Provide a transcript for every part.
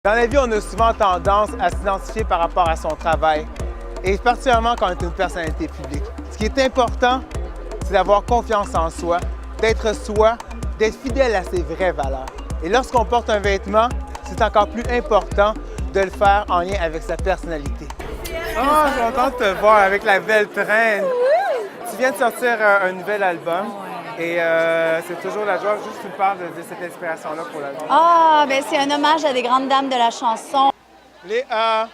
Dans la vie, on a souvent tendance à s'identifier par rapport à son travail, et particulièrement quand on est une personnalité publique. Ce qui est important, c'est d'avoir confiance en soi, d'être soi, d'être fidèle à ses vraies valeurs. Et lorsqu'on porte un vêtement, c'est encore plus important de le faire en lien avec sa personnalité. Oh, je suis contente de te voir avec la belle traîne. Tu viens de sortir un nouvel album. Et c'est toujours la joie, juste tu me parles de cette inspiration-là pour l'album. Ah, ben c'est un hommage à des grandes dames de la chanson. Léa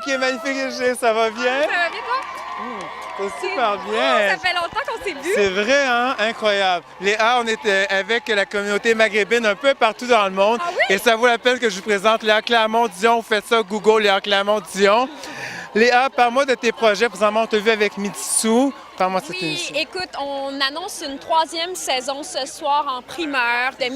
qui est magnifique, ça va bien? Ça va bien, toi? Ça va super bien. Ça fait longtemps qu'on s'est vus. C'est vrai, hein? Incroyable. Léa, on est avec la communauté maghrébine un peu partout dans le monde. Ah oui? Et ça vaut la peine que je vous présente Léa Clermont-Dion. Vous faites ça, Google Léa Clermont-Dion. Léa, parle-moi de tes projets. Présentement, on t'a vu avec Mitsou. Parle-moi de cette Oui, émission. écoute, on annonce une 3e saison ce soir en primeur de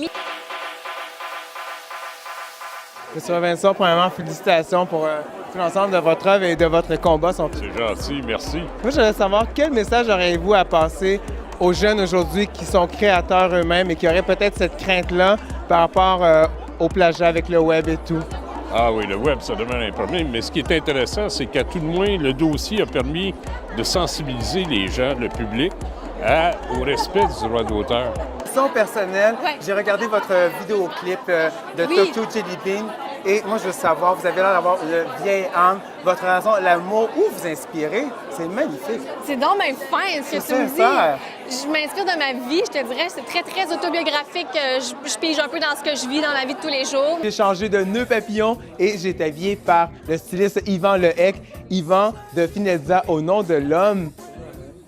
Monsieur Vincent, premièrement, félicitations pour tout l'ensemble de votre œuvre et de votre combat. C'est gentil, merci. Moi, je voudrais savoir quel message auriez-vous à passer aux jeunes aujourd'hui qui sont créateurs eux-mêmes et qui auraient peut-être cette crainte-là par rapport au plagiat avec le web et tout? Ah oui, le web, ça demande un problème. Mais ce qui est intéressant, c'est qu'à tout de moins, le dossier a permis de sensibiliser les gens, le public, au respect du droit d'auteur. Question personnelle, Ouais. j'ai regardé votre vidéoclip de Oui. Toto Jelly Bean et moi, je veux savoir, vous avez l'air d'avoir une vieille âme, votre relation, l'amour, où vous inspirez, c'est magnifique. C'est donc même fin ce que C'est tu me sincère. dis. Je m'inspire de ma vie, je te dirais, c'est très, très autobiographique. Je pige un peu dans ce que je vis dans la vie de tous les jours. J'ai changé de nœud papillon et j'ai été habillé par le styliste Yvan Lehec, Yvan de Finezza au nom de l'homme.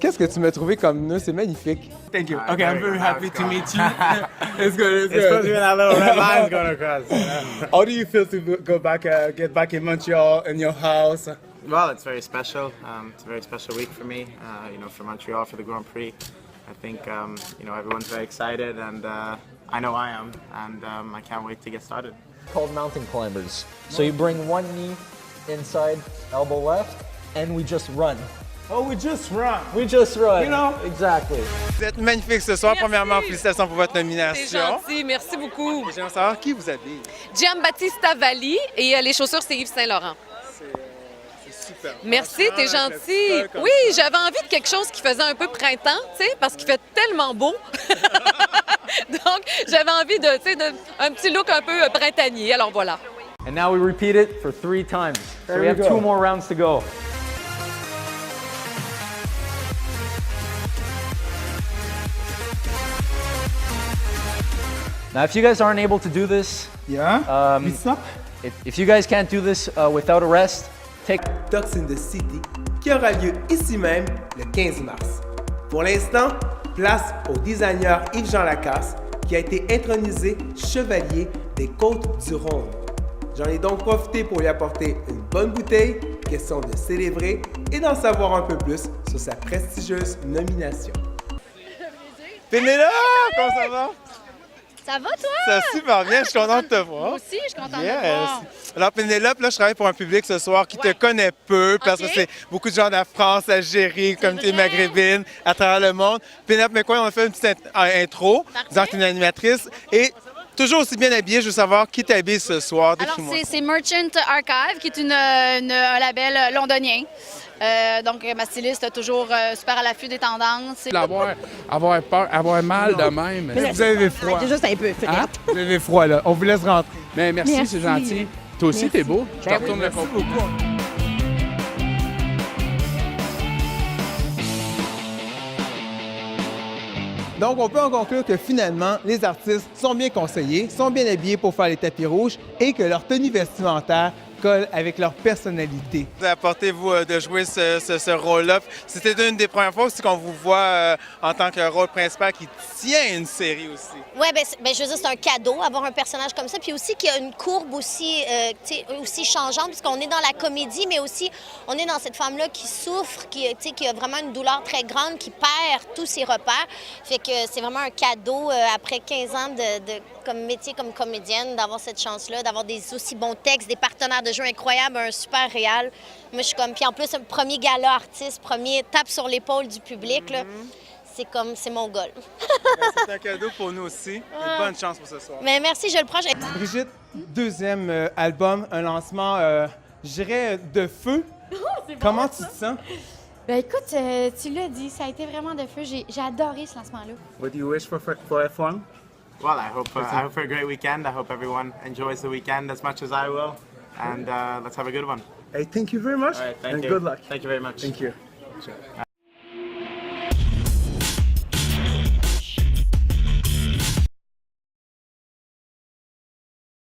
Qu'est-ce que tu m'as trouvé comme nœud? C'est magnifique. Thank you. Okay, I'm very happy to meet you. It's good. It's good. Especially when that little red line's going across. How do you feel to go back, get back in Montreal in your house? Well, it's very special. It's a very special week for me. For Montreal for the Grand Prix. I think everyone's very excited, and I know I am, and I can't wait to get started. Called mountain climbers. So you bring one knee inside, elbow left, and we just run. Oh, we just run. We just run. You know. Exactly. Vous êtes magnifique ce soir. Merci. Premièrement, félicitations pour votre nomination. C'est gentil, merci beaucoup. J'aimerais savoir qui vous habille. Giambattista Valli et les chaussures, c'est Yves Saint-Laurent. C'est super. Merci, t'es Franchement, gentil. c'est super comme Oui, ça. j'avais envie de quelque chose qui faisait un peu printemps, tu sais, parce qu'il fait tellement beau. Donc, j'avais envie un petit look un peu printanier. Alors voilà. And now we repeat it for 3 times. So There we we have go. 2 more rounds to go. Now, if you guys aren't able to do this, Yeah. What's up? if you guys can't do this without a rest, take Talks in the City, qui aura lieu ici même le 15 mars. Pour l'instant, place au designer Yves-Jean Lacasse, qui a été intronisé chevalier des Côtes-du-Rhône. J'en ai donc profité pour lui apporter une bonne bouteille, question de célébrer et d'en savoir un peu plus sur sa prestigieuse nomination. Pénélope, comment ça va? Ça va, toi? Ça va super bien, je suis content de te voir. Moi aussi, je suis contente de Yes. te voir. Alors, Pénélope, là, je travaille pour un public ce soir qui te connaît peu parce OK. que c'est beaucoup de gens de la France, Algérie, communauté vrai. maghrébine, à travers le monde. Pénélope McCoy, on a fait une petite intro, disant que tu es une animatrice et toujours aussi bien habillée. Je veux savoir qui t'habille ce soir. Alors, Décris-moi. c'est Merchant Archive, qui est un label londonien. Donc, ma styliste est toujours super à l'affût des tendances. Avoir peur, avoir mal de même. Vous avez froid. Juste un peu frais. Hein? Vous avez froid, là. On vous laisse rentrer. Mais merci, c'est gentil. Toi aussi, t'es beau. Je te retourne le compliment. Donc, on peut en conclure que finalement, les artistes sont bien conseillés, sont bien habillés pour faire les tapis rouges et que leur tenue vestimentaire colle avec leur personnalité. Vous apportez-vous de jouer ce rôle-là. C'était une des premières fois aussi qu'on vous voit en tant que rôle principal qui tient une série aussi. Oui, je veux dire, c'est un cadeau, avoir un personnage comme ça. Puis aussi qu'il y a une courbe aussi, aussi changeante, puisqu'on est dans la comédie, mais aussi on est dans cette femme-là qui souffre, qui a vraiment une douleur très grande, qui perd tous ses repères. Fait que c'est vraiment un cadeau après 15 ans comme métier, comme comédienne, d'avoir cette chance-là, d'avoir des aussi bons textes, des partenaires de jeu incroyables, un super réal. Moi, je suis comme... Puis en plus, un premier gala artiste, premier tape sur l'épaule du public, là. c'est mon goal. C'est un cadeau pour nous aussi. Et bonne chance pour ce soir. Mais merci, je le prends. Brigitte, deuxième album, un lancement, je dirais, de feu. Comment tu te sens? Ben écoute, tu l'as dit, ça a été vraiment de feu. J'ai adoré ce lancement-là. What do you wish for F1? Well, I hope for a great weekend. I hope everyone enjoys the weekend as much as I will. And let's have a good one. Hey, thank you very much. All right, thank and you. good luck. Thank you very much. Thank you.